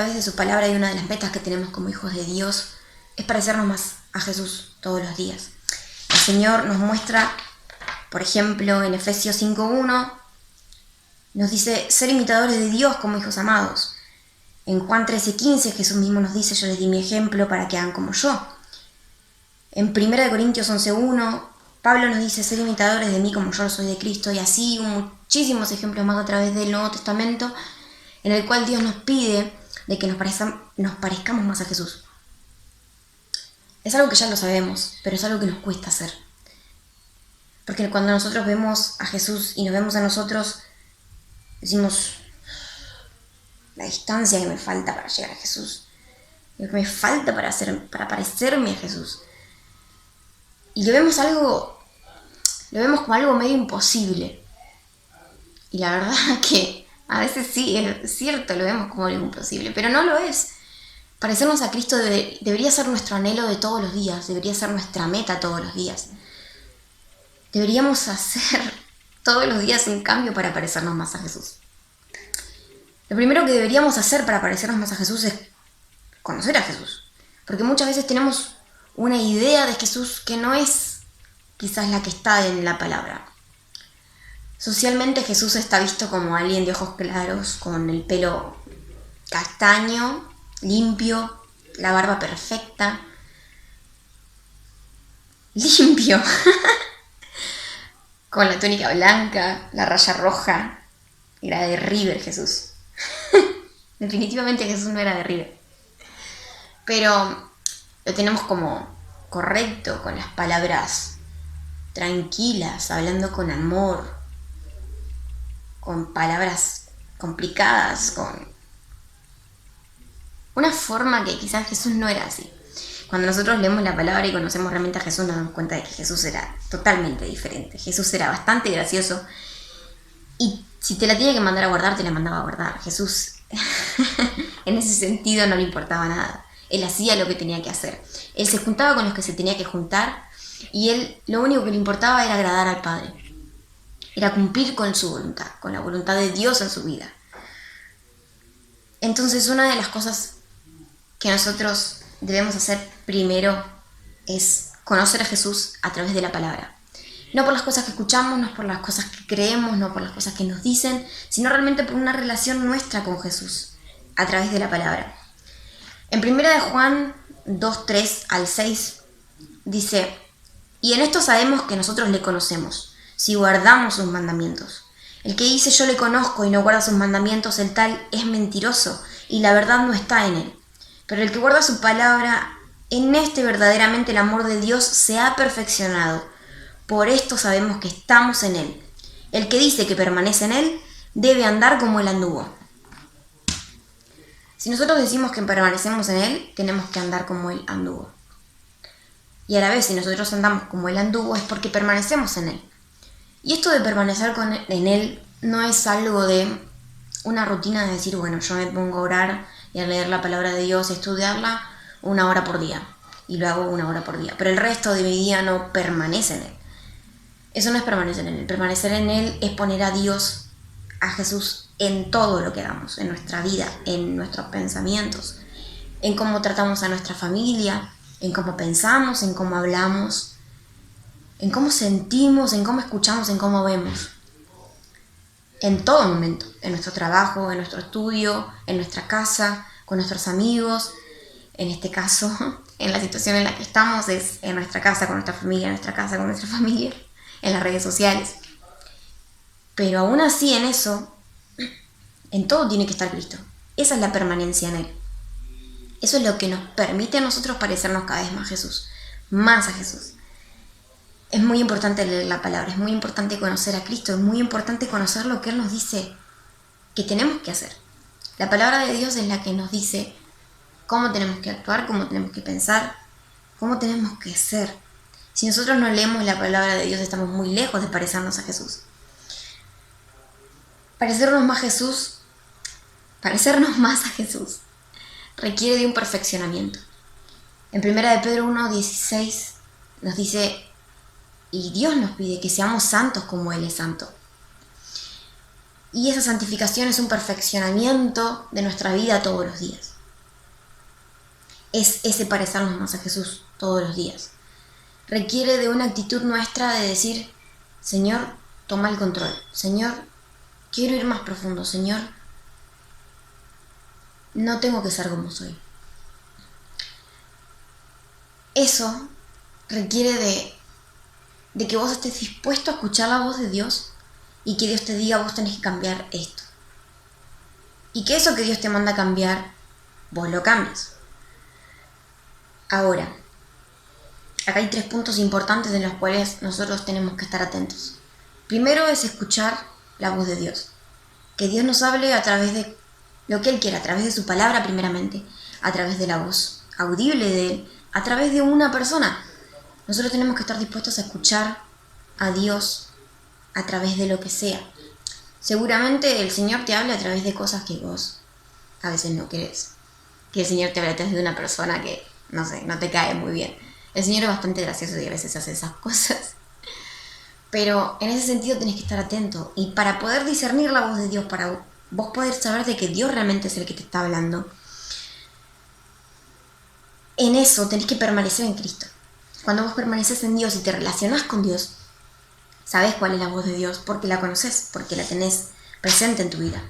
través de su palabra y una de las metas que tenemos como hijos de Dios es parecernos más a Jesús todos los días. El Señor nos muestra, por ejemplo, en Efesios 5:1, nos dice ser imitadores de Dios como hijos amados. En Juan 13:15 Jesús mismo nos dice: yo les di mi ejemplo para que hagan como yo. En 1 Corintios 11:1 Pablo nos dice ser imitadores de mí como yo soy de Cristo, y así muchísimos ejemplos más a través del Nuevo Testamento, en el cual Dios nos pide de que nos parezcamos más a Jesús. Es algo que ya lo sabemos, pero es algo que nos cuesta hacer. Porque cuando nosotros vemos a Jesús y nos vemos a nosotros, decimos: la distancia que me falta para llegar a Jesús, lo que me falta para parecerme a Jesús. Y lo vemos como algo medio imposible. Y la verdad que a veces sí, es cierto, lo vemos como algo imposible, pero no lo es. Parecernos a Cristo debería ser nuestro anhelo de todos los días, debería ser nuestra meta todos los días. Deberíamos hacer todos los días un cambio para parecernos más a Jesús. Lo primero que deberíamos hacer para parecernos más a Jesús es conocer a Jesús. Porque muchas veces tenemos una idea de Jesús que no es quizás la que está en la palabra. Socialmente Jesús está visto como alguien de ojos claros, con el pelo castaño, limpio, la barba perfecta. Limpio. Con la túnica blanca, la raya roja. Era de River Jesús. Definitivamente Jesús no era de River. Pero lo tenemos como correcto, con las palabras tranquilas, hablando con amor, con palabras complicadas, con una forma que quizás Jesús no era así. Cuando nosotros leemos la palabra y conocemos realmente a Jesús, nos damos cuenta de que Jesús era totalmente diferente. Jesús era bastante gracioso, y si te la tenía que mandar a guardar, te la mandaba a guardar. Jesús en ese sentido no le importaba nada. Él hacía lo que tenía que hacer. Él se juntaba con los que se tenía que juntar, y él lo único que le importaba era agradar al Padre. Era cumplir con su voluntad, con la voluntad de Dios en su vida. Entonces, una de las cosas que nosotros debemos hacer primero es conocer a Jesús a través de la palabra. No por las cosas que escuchamos, no por las cosas que creemos, no por las cosas que nos dicen, sino realmente por una relación nuestra con Jesús a través de la palabra. En 1 Juan 2:3-6 dice: y en esto sabemos que nosotros le conocemos, si guardamos sus mandamientos. El que dice yo le conozco y no guarda sus mandamientos, el tal es mentiroso, y la verdad no está en él. Pero el que guarda su palabra, en este verdaderamente el amor de Dios se ha perfeccionado. Por esto sabemos que estamos en él. El que dice que permanece en él, debe andar como él anduvo. Si nosotros decimos que permanecemos en él, tenemos que andar como él anduvo. Y a la vez, si nosotros andamos como él anduvo, es porque permanecemos en él. Y esto de permanecer en él no es algo de una rutina de decir, bueno, yo me pongo a orar y a leer la palabra de Dios y estudiarla 1 hora por día. Y lo hago 1 hora por día. Pero el resto de mi día no permanece en él. Eso no es permanecer en él. Permanecer en él es poner a Dios, a Jesús, en todo lo que hagamos, en nuestra vida, en nuestros pensamientos, en cómo tratamos a nuestra familia, en cómo pensamos, en cómo hablamos, en cómo sentimos, en cómo escuchamos, en cómo vemos. En todo momento, en nuestro trabajo, en nuestro estudio, en nuestra casa, con nuestros amigos. En este caso, en la situación en la que estamos, es en nuestra casa, con nuestra familia, en nuestra casa, con nuestra familia, en las redes sociales. Pero aún así, en eso, en todo tiene que estar Cristo. Esa es la permanencia en él. Eso es lo que nos permite a nosotros parecernos cada vez más a Jesús, más a Jesús. Es muy importante leer la palabra, es muy importante conocer a Cristo, es muy importante conocer lo que Él nos dice que tenemos que hacer. La palabra de Dios es la que nos dice cómo tenemos que actuar, cómo tenemos que pensar, cómo tenemos que ser. Si nosotros no leemos la palabra de Dios, estamos muy lejos de parecernos a Jesús. Parecernos más a Jesús requiere de un perfeccionamiento. En 1 Pedro 1:16 nos dice: y Dios nos pide que seamos santos como Él es santo. Y esa santificación es un perfeccionamiento de nuestra vida todos los días. es ese parecernos más a Jesús todos los días. Requiere de una actitud nuestra de decir, Señor, toma el control. Señor, quiero ir más profundo. Señor, no tengo que ser como soy. Eso requiere de que vos estés dispuesto a escuchar la voz de Dios y que Dios te diga, vos tenés que cambiar esto. Y que eso que Dios te manda a cambiar, vos lo cambies. Ahora, acá hay 3 puntos importantes en los cuales nosotros tenemos que estar atentos. Primero es escuchar la voz de Dios. Que Dios nos hable a través de lo que Él quiera, a través de su palabra primeramente, a través de la voz audible de Él, a través de una persona. Nosotros tenemos que estar dispuestos a escuchar a Dios a través de lo que sea. Seguramente el Señor te habla a través de cosas que vos a veces no querés. Que el Señor te habla a través de una persona que, no sé, no te cae muy bien. El Señor es bastante gracioso y a veces hace esas cosas. Pero en ese sentido tenés que estar atento. Y para poder discernir la voz de Dios, para vos poder saber de que Dios realmente es el que te está hablando, en eso tenés que permanecer en Cristo. Cuando vos permaneces en Dios y te relacionás con Dios, sabés cuál es la voz de Dios porque la conoces, porque la tenés presente en tu vida.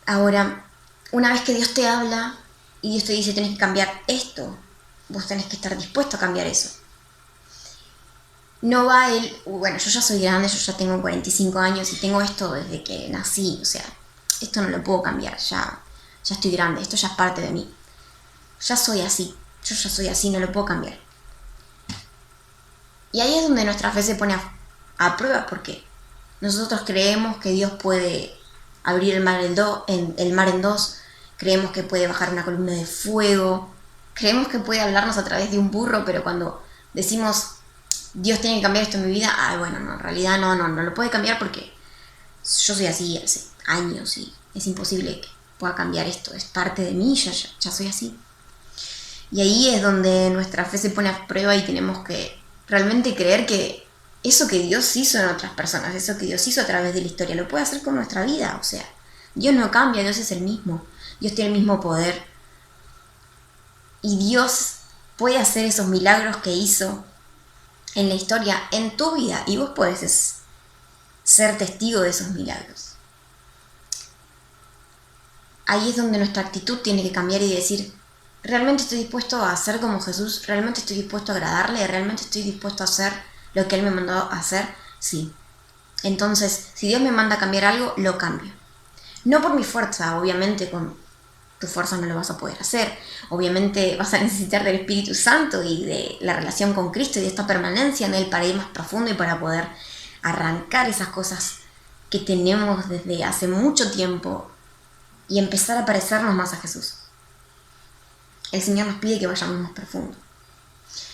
Ahora, una vez que Dios te habla y Dios te dice tenés que cambiar esto, vos tenés que estar dispuesto a cambiar eso. No va él, bueno, yo ya soy grande, yo ya tengo 45 años y tengo esto desde que nací, o sea, esto no lo puedo cambiar, ya estoy grande, esto ya es parte de mí. Ya soy así, yo ya soy así, no lo puedo cambiar. Y ahí es donde nuestra fe se pone a prueba, porque nosotros creemos que Dios puede abrir el mar en dos, creemos que puede bajar una columna de fuego, creemos que puede hablarnos a través de un burro, pero cuando decimos Dios tiene que cambiar esto en mi vida, bueno, no, en realidad no lo puede cambiar porque yo soy así hace años y es imposible que pueda cambiar esto, es parte de mí, ya soy así. Y ahí es donde nuestra fe se pone a prueba y tenemos que realmente creer que eso que Dios hizo en otras personas, eso que Dios hizo a través de la historia, lo puede hacer con nuestra vida. O sea, Dios no cambia, Dios es el mismo. Dios tiene el mismo poder. Y Dios puede hacer esos milagros que hizo en la historia, en tu vida. Y vos podés ser testigo de esos milagros. Ahí es donde nuestra actitud tiene que cambiar y decir, ¿realmente estoy dispuesto a ser como Jesús? ¿Realmente estoy dispuesto a agradarle? ¿Realmente estoy dispuesto a hacer lo que Él me mandó a hacer? Sí. Entonces, si Dios me manda a cambiar algo, lo cambio. No por mi fuerza, obviamente con tu fuerza no lo vas a poder hacer. Obviamente vas a necesitar del Espíritu Santo y de la relación con Cristo y de esta permanencia en Él para ir más profundo y para poder arrancar esas cosas que tenemos desde hace mucho tiempo y empezar a parecernos más a Jesús. El Señor nos pide que vayamos más profundo.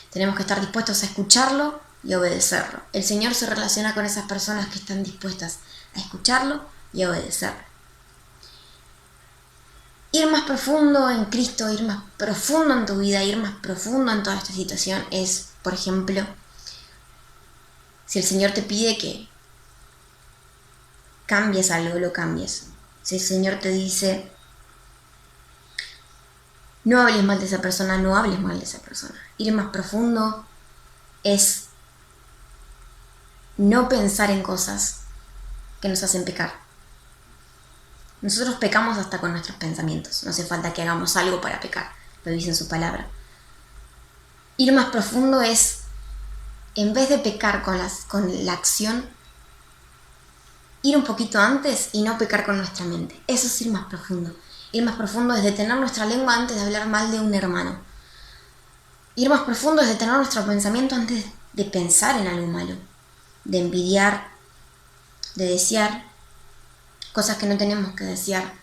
Tenemos que estar dispuestos a escucharlo y obedecerlo. El Señor se relaciona con esas personas que están dispuestas a escucharlo y a obedecerlo. Ir más profundo en Cristo, ir más profundo en tu vida, ir más profundo en toda esta situación es, por ejemplo, si el Señor te pide que cambies algo, lo cambies. Si el Señor te dice, no hables mal de esa persona, no hables mal de esa persona. Ir más profundo es no pensar en cosas que nos hacen pecar. Nosotros pecamos hasta con nuestros pensamientos. No hace falta que hagamos algo para pecar. Lo dice en su palabra. Ir más profundo es, en vez de pecar con la acción, ir un poquito antes y no pecar con nuestra mente. Eso es ir más profundo. Ir más profundo es detener nuestra lengua antes de hablar mal de un hermano. Ir más profundo es detener nuestro pensamiento antes de pensar en algo malo. De envidiar, de desear cosas que no tenemos que desear,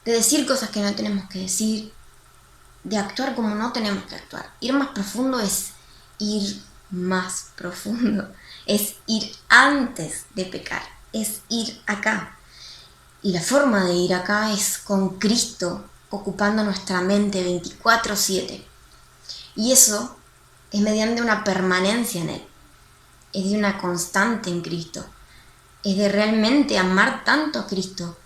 de decir cosas que no tenemos que decir, de actuar como no tenemos que actuar. Ir más profundo es ir más profundo, es ir antes de pecar, es ir acá. Y la forma de ir acá es con Cristo ocupando nuestra mente 24/7. Y eso es mediante una permanencia en Él, es de una constante en Cristo. Es de realmente amar tanto a Cristo,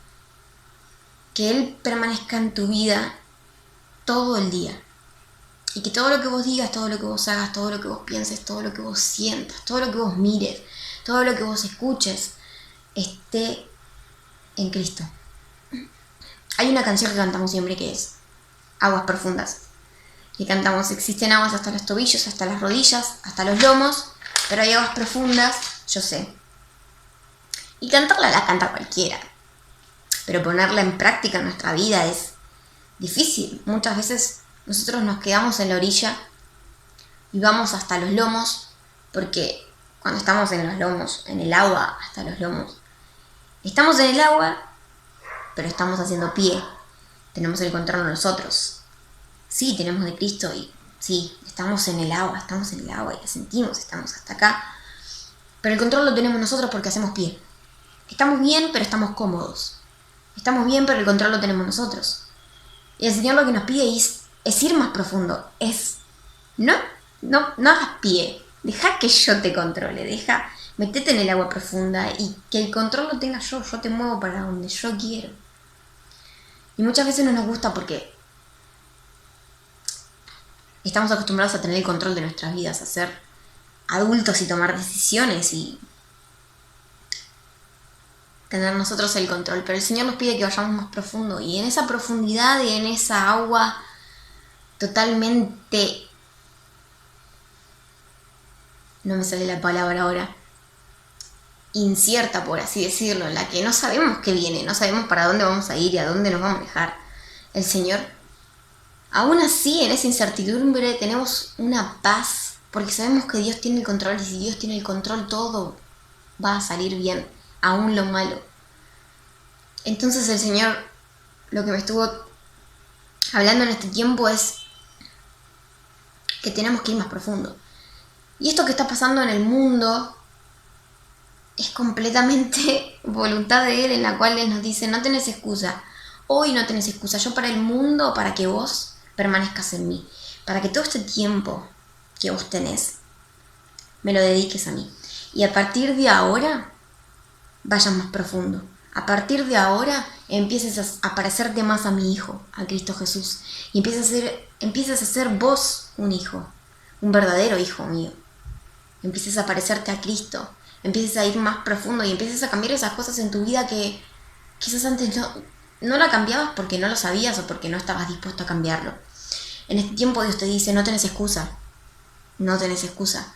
que Él permanezca en tu vida todo el día. Y que todo lo que vos digas, todo lo que vos hagas, todo lo que vos pienses, todo lo que vos sientas, todo lo que vos mires, todo lo que vos escuches, esté en Cristo. Hay una canción que cantamos siempre que es Aguas Profundas. Y cantamos, existen aguas hasta los tobillos, hasta las rodillas, hasta los lomos, pero hay aguas profundas, yo sé. Y cantarla la canta cualquiera. Pero ponerla en práctica en nuestra vida es difícil. Muchas veces nosotros nos quedamos en la orilla y vamos hasta los lomos, porque cuando estamos en los lomos, en el agua hasta los lomos, estamos en el agua, pero estamos haciendo pie. Tenemos el control nosotros. Sí, tenemos de Cristo y sí, estamos en el agua y la sentimos, estamos hasta acá. Pero el control lo tenemos nosotros porque hacemos pie. Estamos bien, pero estamos cómodos. Estamos bien, pero el control lo tenemos nosotros. Y el Señor lo que nos pide es ir más profundo. No hagas pie. Deja que yo te controle. Metete en el agua profunda y que el control lo tenga yo. Yo te muevo para donde yo quiero. Y muchas veces no nos gusta porque estamos acostumbrados a tener el control de nuestras vidas, a ser adultos y tomar decisiones y tener nosotros el control. Pero el Señor nos pide que vayamos más profundo. Y en esa profundidad y en esa agua totalmente... no me sale la palabra ahora. Incierta, por así decirlo, en la que no sabemos qué viene, no sabemos para dónde vamos a ir y a dónde nos vamos a dejar. El Señor, aún así, en esa incertidumbre tenemos una paz, porque sabemos que Dios tiene el control y si Dios tiene el control todo va a salir bien, aún lo malo. Entonces el Señor, lo que me estuvo hablando en este tiempo es que tenemos que ir más profundo. Y esto que está pasando en el mundo es completamente voluntad de Él, en la cual Él nos dice, no tenés excusa, hoy no tenés excusa, yo para el mundo, para que vos permanezcas en mí, para que todo este tiempo que vos tenés, me lo dediques a mí. Y a partir de ahora, vayas más profundo. A partir de ahora, empieces a parecerte más a mi Hijo, a Cristo Jesús. Y empieces a ser vos un hijo, un verdadero hijo mío. Empieces a parecerte a Cristo. Empieces a ir más profundo y empieces a cambiar esas cosas en tu vida que quizás antes no la cambiabas porque no lo sabías o porque no estabas dispuesto a cambiarlo. En este tiempo Dios te dice, no tenés excusa. No tenés excusa.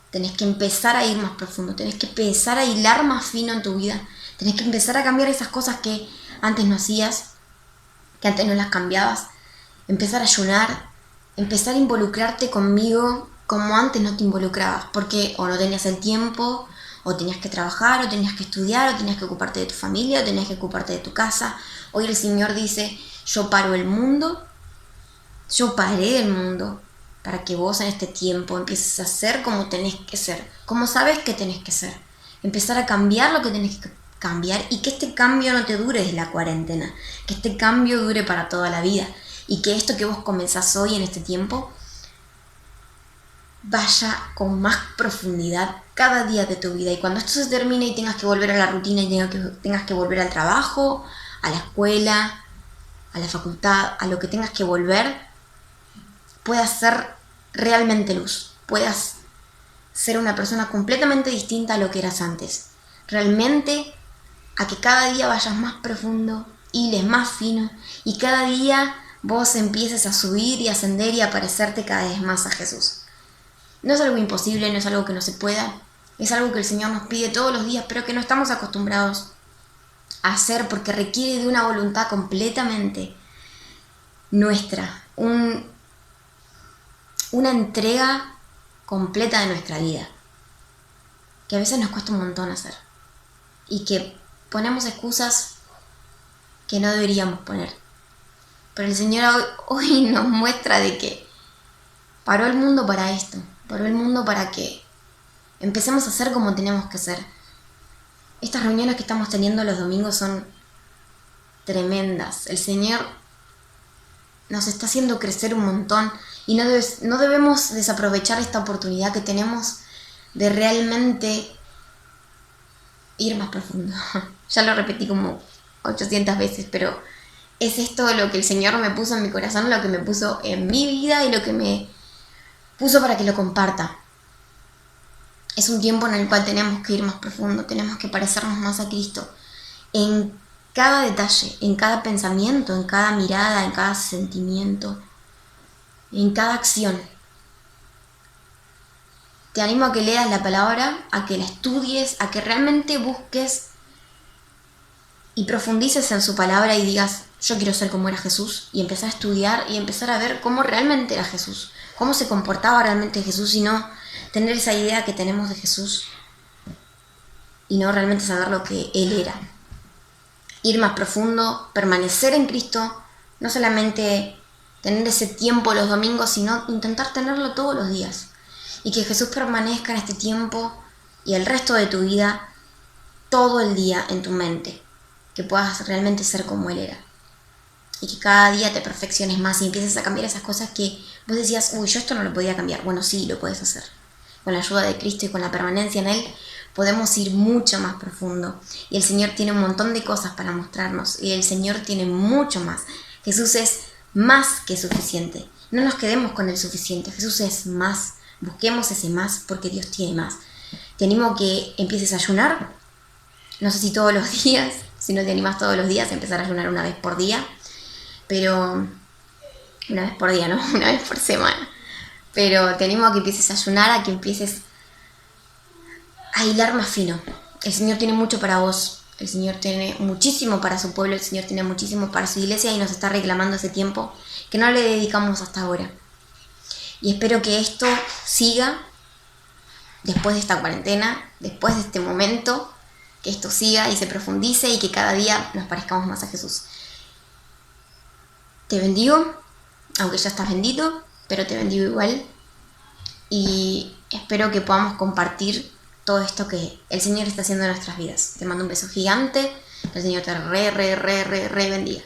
Tenés que empezar a ir más profundo. Tenés que empezar a hilar más fino en tu vida. Tenés que empezar a cambiar esas cosas que antes no hacías, que antes no las cambiabas. Empezar a ayunar. Empezar a involucrarte conmigo como antes no te involucrabas, porque o no tenías el tiempo, o tenías que trabajar, o tenías que estudiar, o tenías que ocuparte de tu familia, o tenías que ocuparte de tu casa. Hoy el Señor dice, yo paré el mundo para que vos en este tiempo empieces a ser como tenés que ser, como sabes que tenés que ser. Empezar a cambiar lo que tenés que cambiar y que este cambio no te dure desde la cuarentena, que este cambio dure para toda la vida y que esto que vos comenzás hoy en este tiempo vaya con más profundidad cada día de tu vida. Y cuando esto se termine y tengas que volver a la rutina y tengas que volver al trabajo, a la escuela, a la facultad, a lo que tengas que volver, puedas ser realmente luz, puedas ser una persona completamente distinta a lo que eras antes. Realmente a que cada día vayas más profundo, hiles más fino y cada día vos empieces a subir y ascender y a parecerte cada vez más a Jesús. No es algo imposible, no es algo que no se pueda, es algo que el Señor nos pide todos los días, pero que no estamos acostumbrados a hacer porque requiere de una voluntad completamente nuestra, una entrega completa de nuestra vida, que a veces nos cuesta un montón hacer y que ponemos excusas que no deberíamos poner. Pero el Señor hoy nos muestra de que paró el mundo para esto. Paró el mundo para que empecemos a ser como tenemos que ser. Estas reuniones que estamos teniendo los domingos son tremendas. El Señor nos está haciendo crecer un montón y no debemos desaprovechar esta oportunidad que tenemos de realmente ir más profundo. Ya lo repetí como 800 veces, pero es esto lo que el Señor me puso en mi corazón, lo que me puso en mi vida y lo que me puso para que lo comparta. Es un tiempo en el cual tenemos que ir más profundo, tenemos que parecernos más a Cristo. En cada detalle, en cada pensamiento, en cada mirada, en cada sentimiento, en cada acción. Te animo a que leas la palabra, a que la estudies, a que realmente busques y profundices en su palabra y digas, yo quiero ser como era Jesús, y empezar a estudiar y empezar a ver cómo realmente era Jesús, cómo se comportaba realmente Jesús y no tener esa idea que tenemos de Jesús y no realmente saber lo que Él era. Ir más profundo, permanecer en Cristo, no solamente tener ese tiempo los domingos, sino intentar tenerlo todos los días. Y que Jesús permanezca en este tiempo y el resto de tu vida, todo el día en tu mente. Que puedas realmente ser como Él era. Y que cada día te perfecciones más y empieces a cambiar esas cosas que vos decías, uy, yo esto no lo podía cambiar. Bueno, sí, lo puedes hacer. Con la ayuda de Cristo y con la permanencia en Él, podemos ir mucho más profundo. Y el Señor tiene un montón de cosas para mostrarnos. Y el Señor tiene mucho más. Jesús es más que suficiente. No nos quedemos con el suficiente. Jesús es más. Busquemos ese más porque Dios tiene más. Te animo a que empieces a ayunar. No sé si todos los días. Si no te animas todos los días, empezar a ayunar una vez por día. Pero una vez por día, no, una vez por semana. Pero te animo a que empieces a ayunar, a que empieces a hilar más fino. El Señor tiene mucho para vos. El Señor tiene muchísimo para su pueblo. El Señor tiene muchísimo para su iglesia y nos está reclamando ese tiempo que no le dedicamos hasta ahora. Y espero que esto siga después de esta cuarentena, después de este momento, que esto siga y se profundice y que cada día nos parezcamos más a Jesús. Te bendigo, aunque ya estás bendito, pero te bendigo igual. Y espero que podamos compartir todo esto que el Señor está haciendo en nuestras vidas. Te mando un beso gigante. El Señor te re bendiga.